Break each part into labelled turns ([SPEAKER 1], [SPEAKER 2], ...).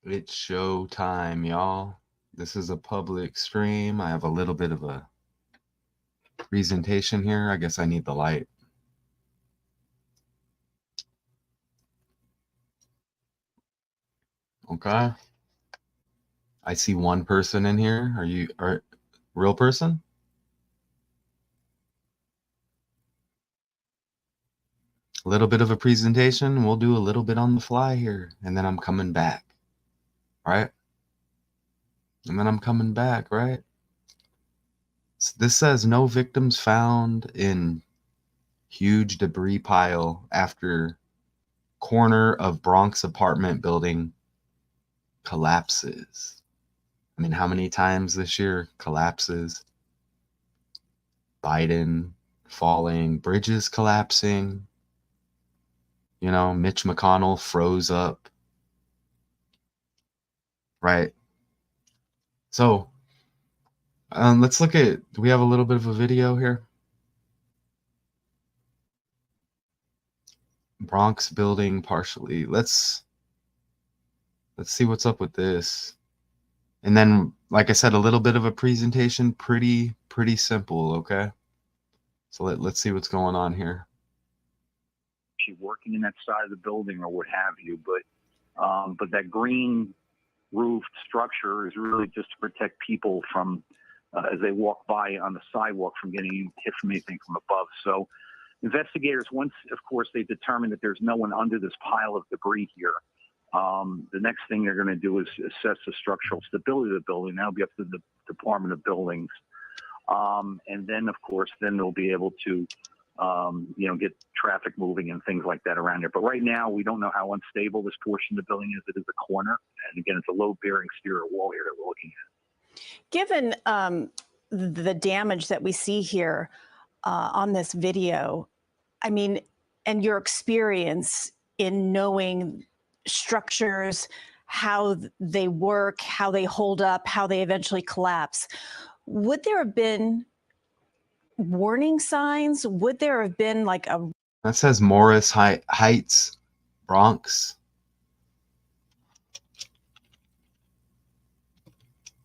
[SPEAKER 1] It's show time, y'all. This is a public stream. I have a little bit of a presentation here. I guess I need the light. Okay. I see one person in here. Are you real person? A little bit of a presentation. We'll do a little bit on the fly here, and then I'm coming back. Right? And then I'm coming back, right? This says no victims found in huge debris pile after corner of Bronx apartment building collapses. I mean, how many times this year collapses? Biden falling, bridges collapsing, Mitch McConnell froze up, right? So let's look at, do we have a little bit of a video here? Bronx building partially. Let's see what's up with this. And then, like I said, a little bit of a presentation, pretty simple, okay? So let's see what's going on here.
[SPEAKER 2] She working in that side of the building or what have you, but that green roofed structure is really just to protect people from as they walk by on the sidewalk from getting hit from anything from above. So investigators, once of course they determine that there's no one under this pile of debris here, the next thing they're going to do is assess the structural stability of the building. That'll be up to the Department of Buildings. And then, of course, then they'll be able to, get traffic moving and things like that around here. But right now, we don't know how unstable this portion of the building is. It is a corner. And again, it's a load-bearing exterior wall here that we're looking at.
[SPEAKER 3] Given the damage that we see here on this video, I mean, and your experience in knowing structures, how they work, how they hold up, how they eventually collapse, would there have been warning signs? Would there have been like a...
[SPEAKER 1] That says Morris Heights, Bronx.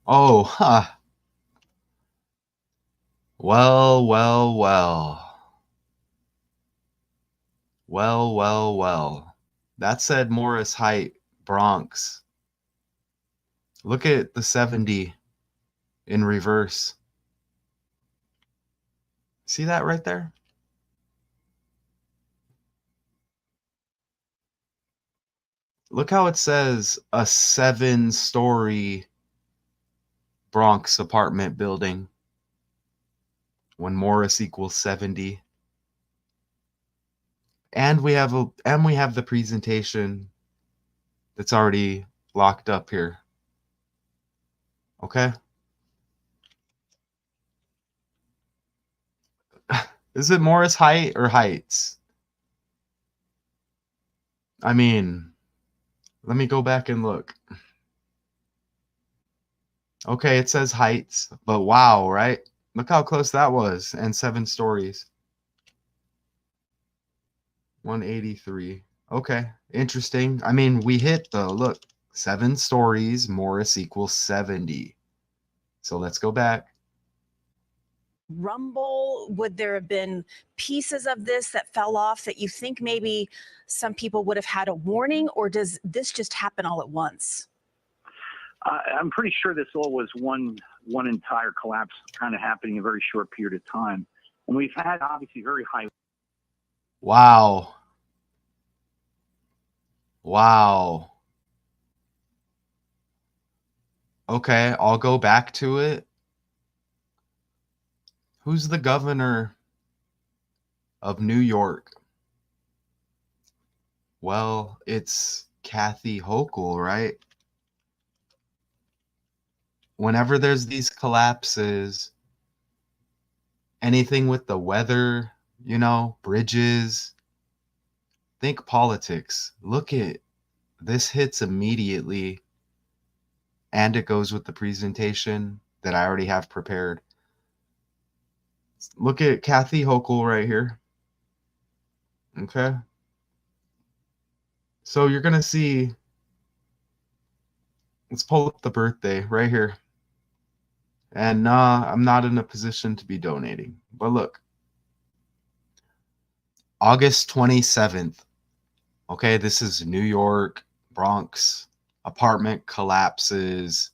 [SPEAKER 1] Oh, huh. Well. That said Morris Height, Bronx. Look at the 70 in reverse. See that right there? Look how it says a 7-story Bronx apartment building when Morris equals 70. And we have the presentation that's already locked up here. Okay? Is it Morris Height or Heights? I mean, let me go back and look. Okay, it says Heights, but wow, right? Look how close that was, and 7 stories. 183. Okay, interesting. I mean, we hit though. Look, 7 stories, Morris equals 70. So let's go back.
[SPEAKER 3] Rumble? Would there have been pieces of this that fell off that you think maybe some people would have had a warning, or does this just happen all at once?
[SPEAKER 2] I'm pretty sure this all was one entire collapse kind of happening in a very short period of time. And we've had obviously very high.
[SPEAKER 1] Wow. Okay, I'll go back to it. Who's the governor of New York? Well, it's Kathy Hochul, right? Whenever there's these collapses, anything with the weather, bridges, think politics. Look at this, hits immediately, and it goes with the presentation that I already have prepared. Look at Kathy Hochul right here. Okay. So you're going to see Let's pull up the birthday right here. And nah, I'm not in a position to be donating. But look, August 27th. Okay, this is New York, Bronx. Apartment collapses,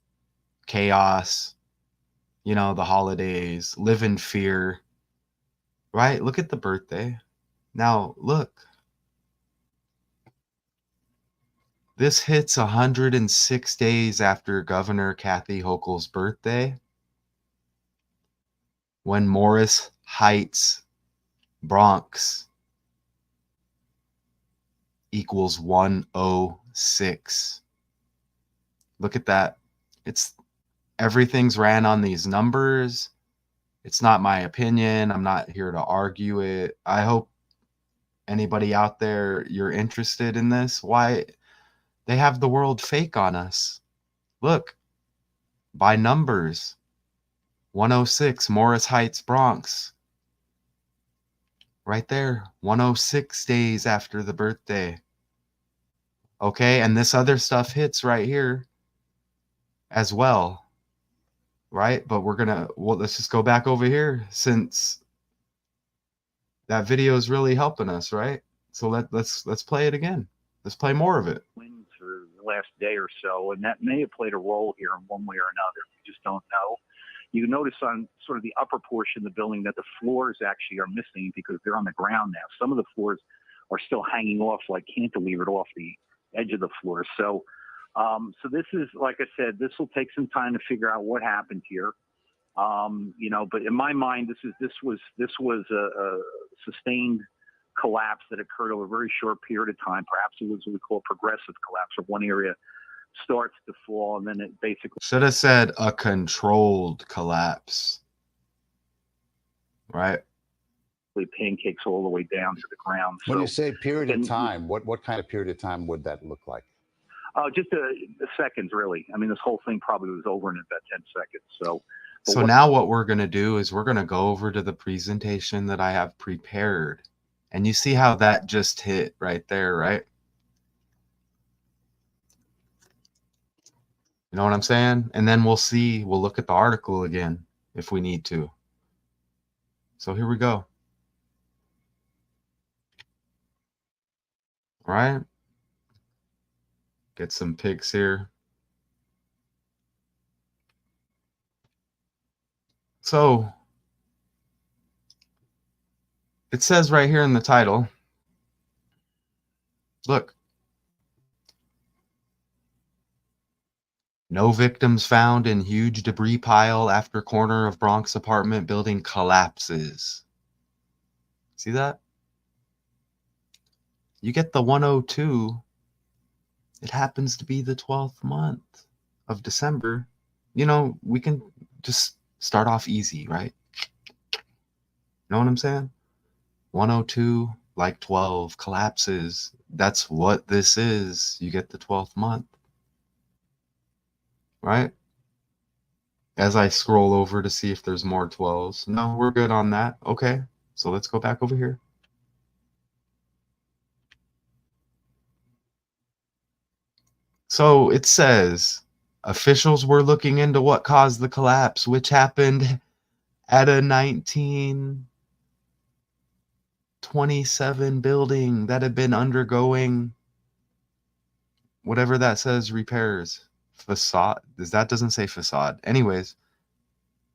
[SPEAKER 1] chaos, you know, the holidays, live in fear. Right? Look at the birthday. Now, look. This hits 106 days after Governor Kathy Hochul's birthday, when Morris Heights, Bronx equals 106. Look at that. It's everything's ran on these numbers. It's not my opinion. I'm not here to argue it. I hope anybody out there, you're interested in this. Why they have the world fake on us. Look, by numbers, 106, Morris Heights, Bronx. Right there, 106 days after the birthday. Okay, and this other stuff hits right here as well. Right? But let's just go back over here, since that video is really helping us, right? So let's play it again. Let's play more of it.
[SPEAKER 2] Winds for the last day or so, and that may have played a role here in one way or another. We just don't know. You notice on sort of the upper portion of the building that the floors actually are missing because they're on the ground now. Some of the floors are still hanging off like cantilevered off the edge of the floor. So this is, like I said, this will take some time to figure out what happened here. You know, but in my mind, this was a sustained collapse that occurred over a very short period of time. Perhaps it was what we call progressive collapse, where one area starts to fall and then it basically
[SPEAKER 1] should have said a controlled collapse, right?
[SPEAKER 2] pancakes all the way down to the ground.
[SPEAKER 4] When
[SPEAKER 2] So,
[SPEAKER 4] you say period of time, what kind of period of time would that look like?
[SPEAKER 2] just seconds, really. I mean, this whole thing probably was over in about 10 seconds.
[SPEAKER 1] So now what we're going to do is we're going to go over to the presentation that I have prepared. And you see how that just hit right there, right? You know what I'm saying? And then we'll look at the article again if we need to. So here we go. All right. Get some pics here. So it says right here in the title, look, no victims found in huge debris pile after corner of Bronx apartment building collapses. See that? You get the 102. It happens to be the 12th month of December. You know, we can just start off easy, right? You know what I'm saying? 102, like 12, collapses. That's what this is. You get the 12th month, right? As I scroll over to see if there's more 12s. No, we're good on that. Okay, so let's go back over here. So it says officials were looking into what caused the collapse, which happened at a 1927 building that had been undergoing whatever that says, repairs. Facade. That doesn't say facade. Anyways,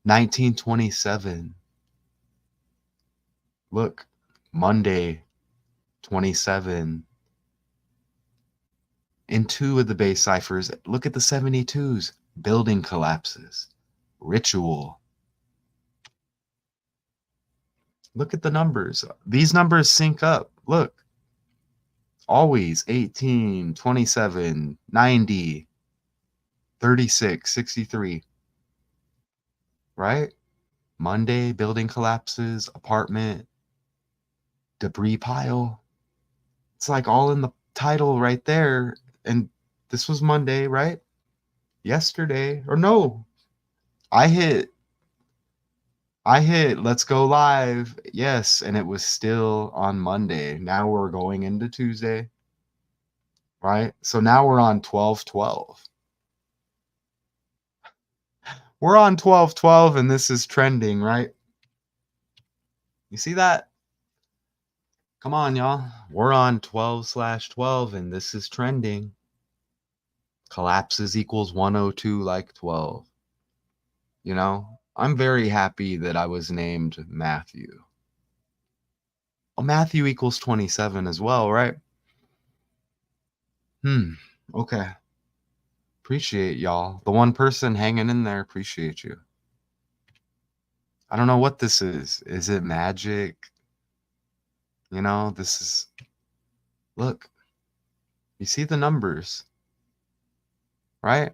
[SPEAKER 1] 1927. Look, Monday, 27. In 2 of the base ciphers, look at the 72s. Building collapses. Ritual. Look at the numbers. These numbers sync up. Look. Always 18, 27, 90, 36, 63. Right? Monday, building collapses, apartment, debris pile. It's like all in the title right there. And this was Monday, right? Yesterday, or no, I hit let's go live. Yes, and it was still on Monday. Now we're going into Tuesday, right? So now we're on 12/12. We're on 1212 and this is trending, right? You see that? Come on, y'all. We're on 12/12 and this is trending. Collapses equals 102 like 12. You know, I'm very happy that I was named Matthew. Well, Matthew equals 27 as well, right? Okay. Appreciate y'all. The one person hanging in there, appreciate you. I don't know what this is. Is it magic? You know, this is, look, you see the numbers, right?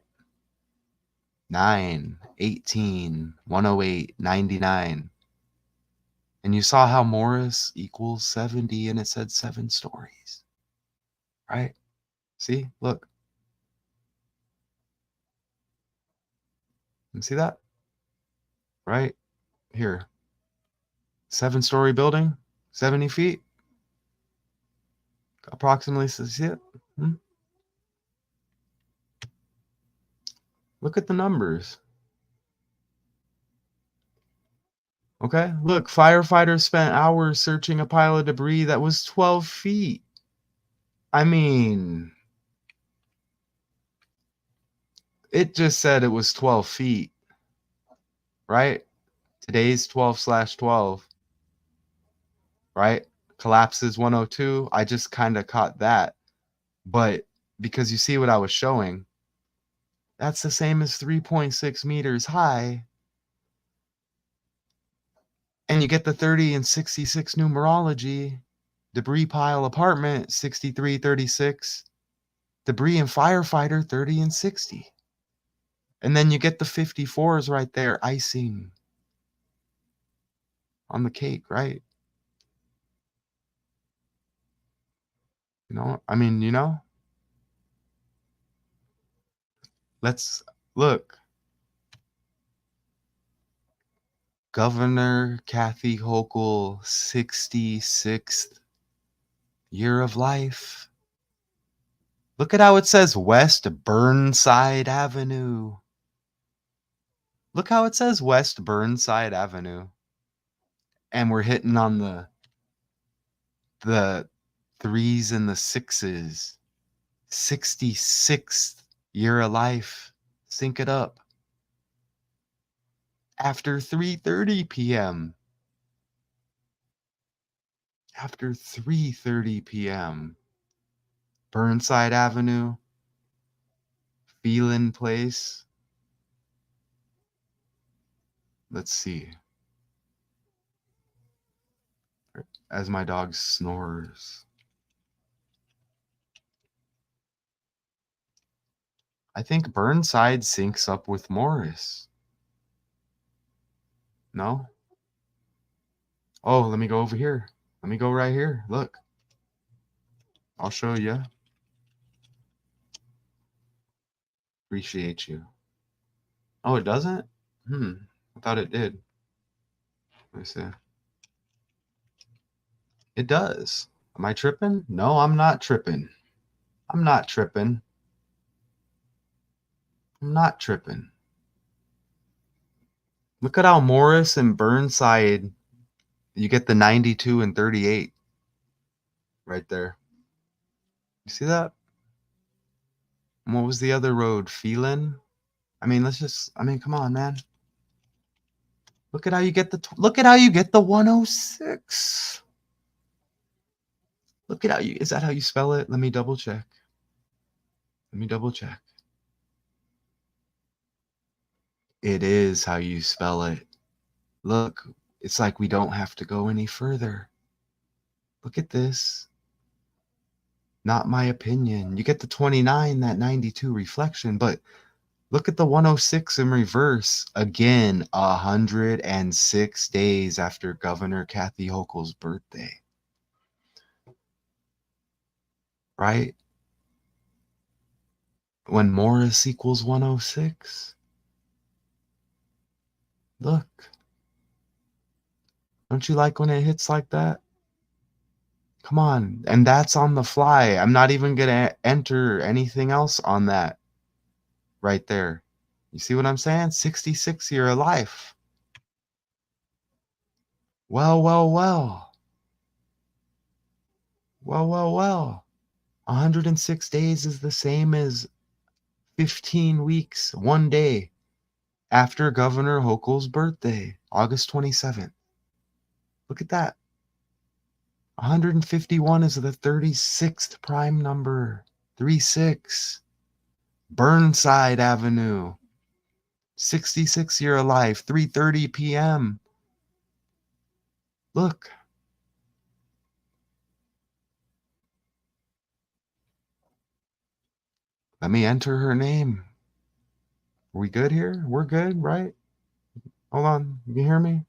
[SPEAKER 1] 9, 18, 108, 99. And you saw how Morris equals 70 and it said 7 stories, right? See, look. You see that? Right here. 7-story building, 70 feet. Approximately, see it? Look at the numbers. Okay, look, firefighters spent hours searching a pile of debris that was 12 feet. I mean, it just said it was 12 feet, right? Today's 12/12, right? Collapses 102. I just kind of caught that. But because you see what I was showing, that's the same as 3.6 meters high. And you get the 30 and 66 numerology. Debris pile apartment 6336. Debris and firefighter 30 and 60. And then you get the 54s right there, icing on the cake, right? You know, I mean, you know, let's look. Governor Kathy Hochul, 66th year of life. Look at how it says West Burnside Avenue. Look how it says West Burnside Avenue. And we're hitting on the 3s and the 6s. 66th year of life. Sync it up. After 3:30 p.m. After 3:30 p.m. Burnside Avenue, Phelan Place. Let's see. As my dog snores. I think Burnside syncs up with Morris. No? Oh, let me go over here. Let me go right here. Look. I'll show you. Appreciate you. Oh, it doesn't? I thought it did. Let me see. It does. Am I tripping? No, I'm not tripping. I'm not tripping. I'm not tripping. Look at how Morris and Burnside, you get the 92 and 38 right there. You see that? And what was the other road? Phelan? I mean, come on, man. Look at how you get the 106. Look at how is that how you spell it? Let me double check. It is how you spell it. Look, it's like we don't have to go any further. Look at this. Not my opinion. You get the 29, that 92 reflection, but look at the 106 in reverse. Again, 106 days after Governor Kathy Hochul's birthday. Right? When Morris equals 106. Look. Don't you like when it hits like that? Come on. And that's on the fly. I'm not even going to enter anything else on that right there. You see what I'm saying? 66 year of life. Well, well, well. Well, well, well. 106 days is the same as 15 weeks, 1 day after Governor Hochul's birthday, August 27th. Look at that. 151 is the 36th prime number. 36. Burnside Avenue. 66 year of life, 3:30 p.m. Look. Let me enter her name. Are we good here? We're good, right? Hold on. You can hear me?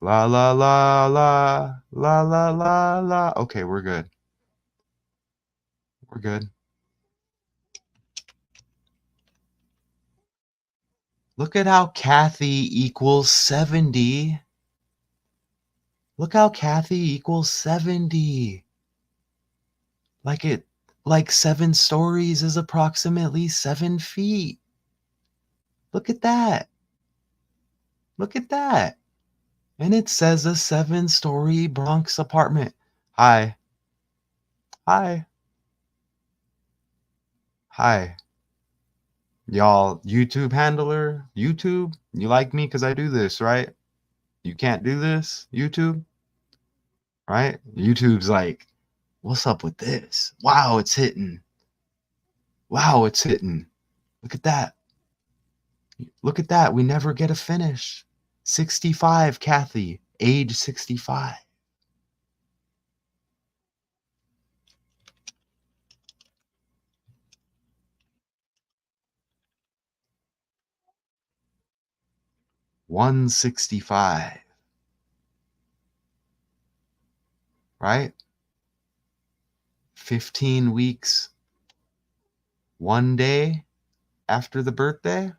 [SPEAKER 1] La la la la la la la la. Okay, we're good. We're good. Look at how Kathy equals 70. Look how Kathy equals 70. Like 7 stories is approximately 7 feet. Look at that. Look at that. And it says a 7-story Bronx apartment. Hi. Hi. Hi. Y'all, YouTube handler, YouTube, you like me because I do this, right? You can't do this, YouTube, right? YouTube's like, what's up with this? Wow, it's hitting. Wow, it's hitting. Look at that. Look at that. We never get a finish. 65, Kathy, age 65. $165, right? 15 weeks, 1 day after the birthday,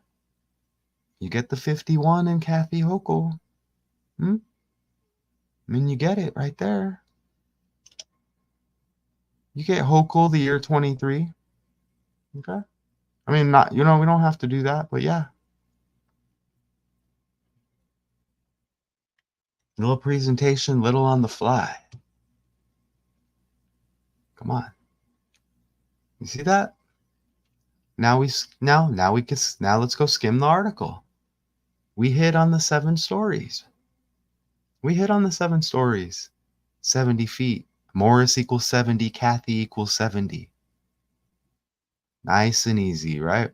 [SPEAKER 1] you get the 51 in Kathy Hochul. I mean, you get it right there. You get Hochul the year 23. Okay. I mean, not, we don't have to do that, but yeah. Little presentation, little on the fly. Come on. You see that? Now let's go skim the article. We hit on the 7 stories. 70 feet. Morris equals 70. Kathy equals 70. Nice and easy, right?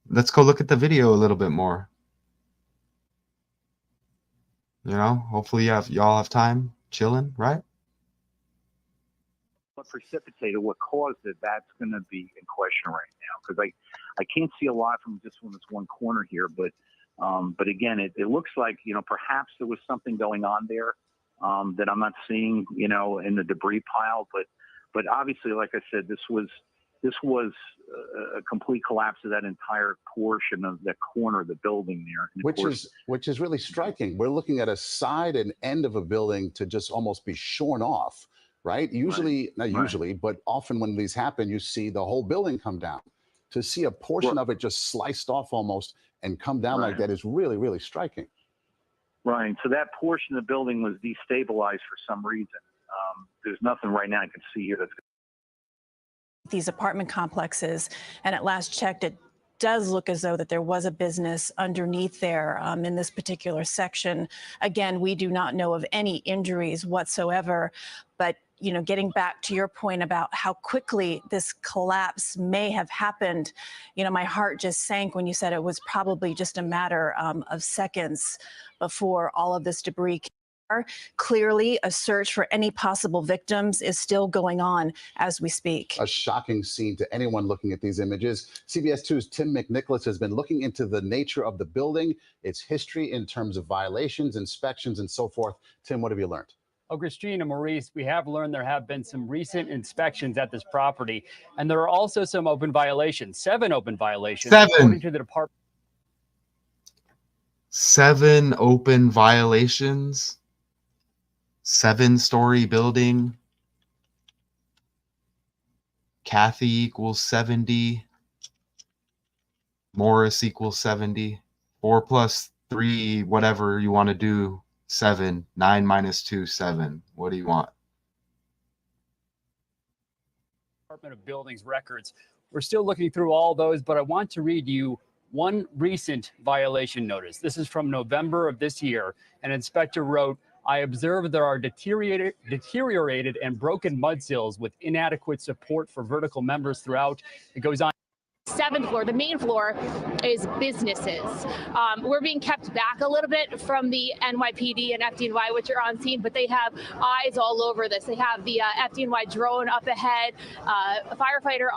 [SPEAKER 1] Let's go look at the video a little bit more. Hopefully y'all have time chilling, right?
[SPEAKER 2] What precipitated, what caused it, that's going to be in question right now, because I can't see a lot from just from this one corner here, but again, it looks like, perhaps there was something going on there that I'm not seeing, in the debris pile, but obviously, like I said, this was a complete collapse of that entire portion of that corner of the building there. And
[SPEAKER 4] which is really striking. We're looking at a side and end of a building to just almost be shorn off, right? Usually, not usually, but often when these happen, you see the whole building come down. To see a portion of it just sliced off almost and come down like that is really, really striking.
[SPEAKER 2] Right. So that portion of the building was destabilized for some reason. There's nothing right now I can see here that's
[SPEAKER 3] these apartment complexes, and at last checked, it does look as though that there was a business underneath there in this particular section. Again, we do not know of any injuries whatsoever, but getting back to your point about how quickly this collapse may have happened, my heart just sank when you said it was probably just a matter of seconds before all of this debris came. Clearly, a search for any possible victims is still going on as we speak.
[SPEAKER 4] A shocking scene to anyone looking at these images. CBS 2's Tim McNicholas has been looking into the nature of the building, its history in terms of violations, inspections, and so forth. Tim, what have you learned?
[SPEAKER 5] Oh, Christine and Maurice, we have learned there have been some recent inspections at this property, and there are also some open violations, 7 open violations, according to the department.
[SPEAKER 1] 7 open violations. 7-story building. Kathy equals 70. Morris equals 70. 4 plus 3, whatever you want to do, 7. 9 minus 2, 7. What do you want?
[SPEAKER 5] Department of Buildings records. We're still looking through all those, but I want to read you one recent violation notice. This is from November of this year. An inspector wrote, I observed there are deteriorated and broken mud sills with inadequate support for vertical members throughout. It goes on.
[SPEAKER 6] 7th floor, the main floor, is businesses. We're being kept back a little bit from the NYPD and FDNY, which are on scene, but they have eyes all over this. They have the FDNY drone up ahead, firefighters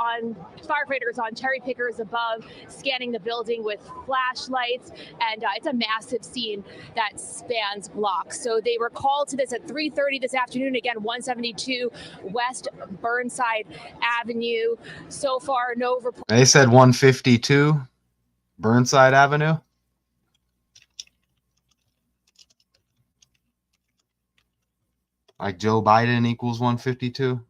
[SPEAKER 6] on cherry pickers above, scanning the building with flashlights, and it's a massive scene that spans blocks. So they were called to this at 3:30 this afternoon, again, 172 West Burnside Avenue. So far, no report.
[SPEAKER 1] They said 152 Burnside Avenue. Like Joe Biden equals 152.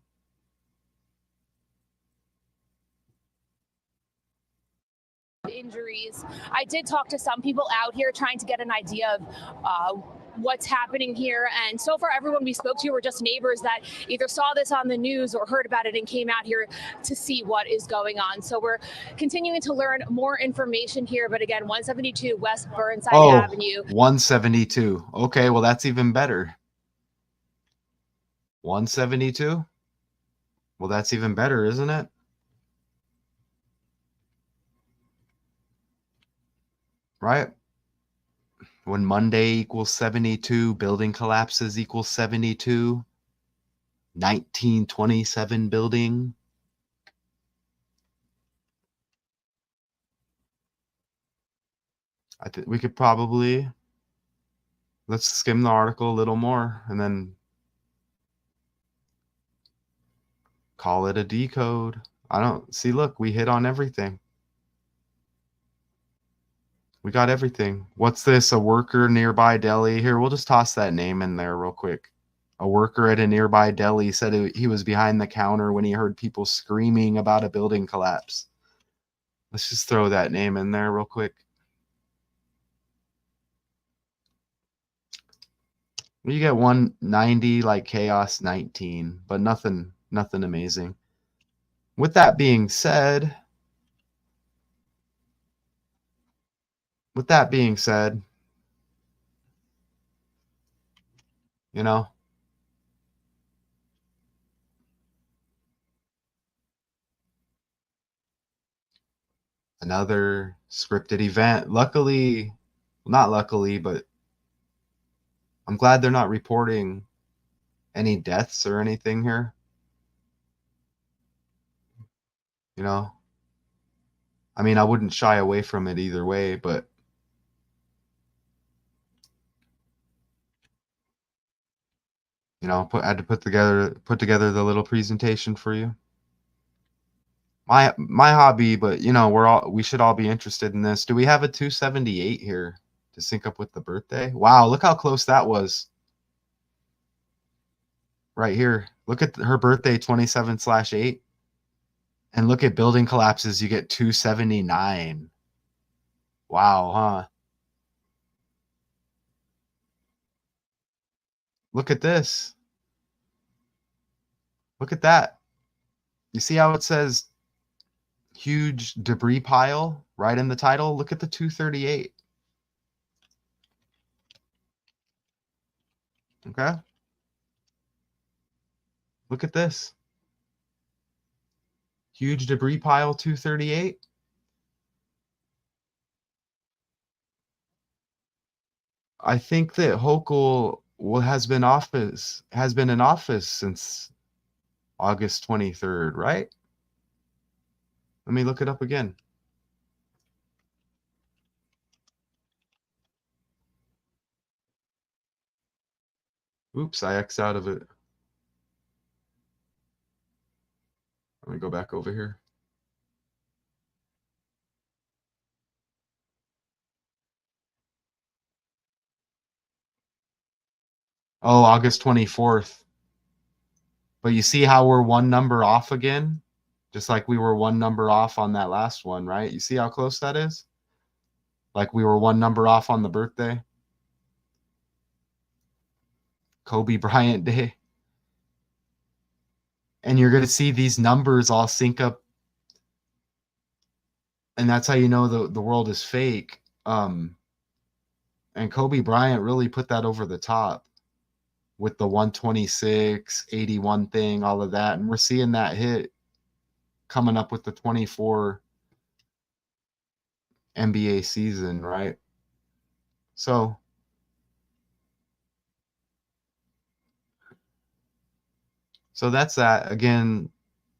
[SPEAKER 6] Injuries. I did talk to some people out here trying to get an idea of what's happening here, and so far everyone we spoke to were just neighbors that either saw this on the news or heard about it and came out here to see what is going on. So we're continuing to learn more information here, but again, 172 West Burnside Avenue.
[SPEAKER 1] 172. Okay, well that's even better. 172? Well, that's even better, isn't it? Right? When Monday equals 72, building collapses equals 72. 1927 building. I think we could probably, let's skim the article a little more and then call it a decode. I don't see, look, we hit on everything. We got everything. What's this? A worker nearby deli. Here, we'll just toss that name in there real quick. A worker at a nearby deli said he was behind the counter when he heard people screaming about a building collapse. Let's just throw that name in there real quick. You get 190 like Chaos 19, but nothing amazing. With that being said, you know, another scripted event. Luckily, well, not luckily, but I'm glad they're not reporting any deaths or anything here. You know, I mean, I wouldn't shy away from it either way, but you know, I had to put together the little presentation for you. My hobby, but you know, we should all be interested in this. Do we have a 278 here to sync up with the birthday? Wow, look how close that was. Right here. Look at her birthday, 27/8. And look at building collapses, you get 279. Wow, huh? Look at this. Look at that. You see how it says huge debris pile right in the title? Look at the 238. Okay. Look at this. Huge debris pile 238. I think that Hochul has been in office since August 23rd, right? Let me look it up again. Oops, I X'd out of it. Let me go back over here. Oh, August 24th. But you see how we're one number off again? Just like we were one number off on that last one, right? You see how close that is? Like we were one number off on the birthday. Kobe Bryant Day. And you're going to see these numbers all sync up. And that's how you know the world is fake. And Kobe Bryant really put that over the top with the 126, 81 thing, all of that. And we're seeing that hit coming up with the 24 NBA season, right? So that's that. Again,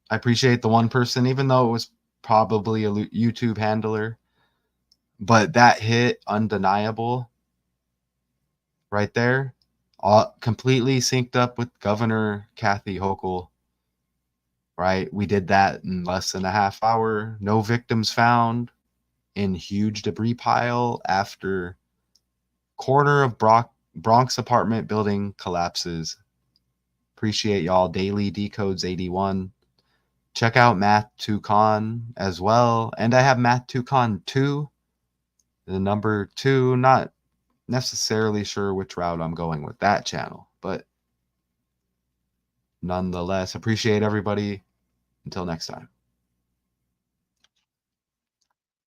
[SPEAKER 1] I appreciate the one person, even though it was probably a YouTube handler, but that hit undeniable right there, all completely synced up with Governor Kathy Hochul, right? We did that in less than a half hour. No victims found in huge debris pile after corner of Bronx apartment building collapses. Appreciate y'all. Daily Decodes 81. Check out Math 2 Con as well. And I have Math 2 Con 2, the number 2. Not necessarily sure which route I'm going with that channel, but nonetheless, appreciate everybody. Until next time.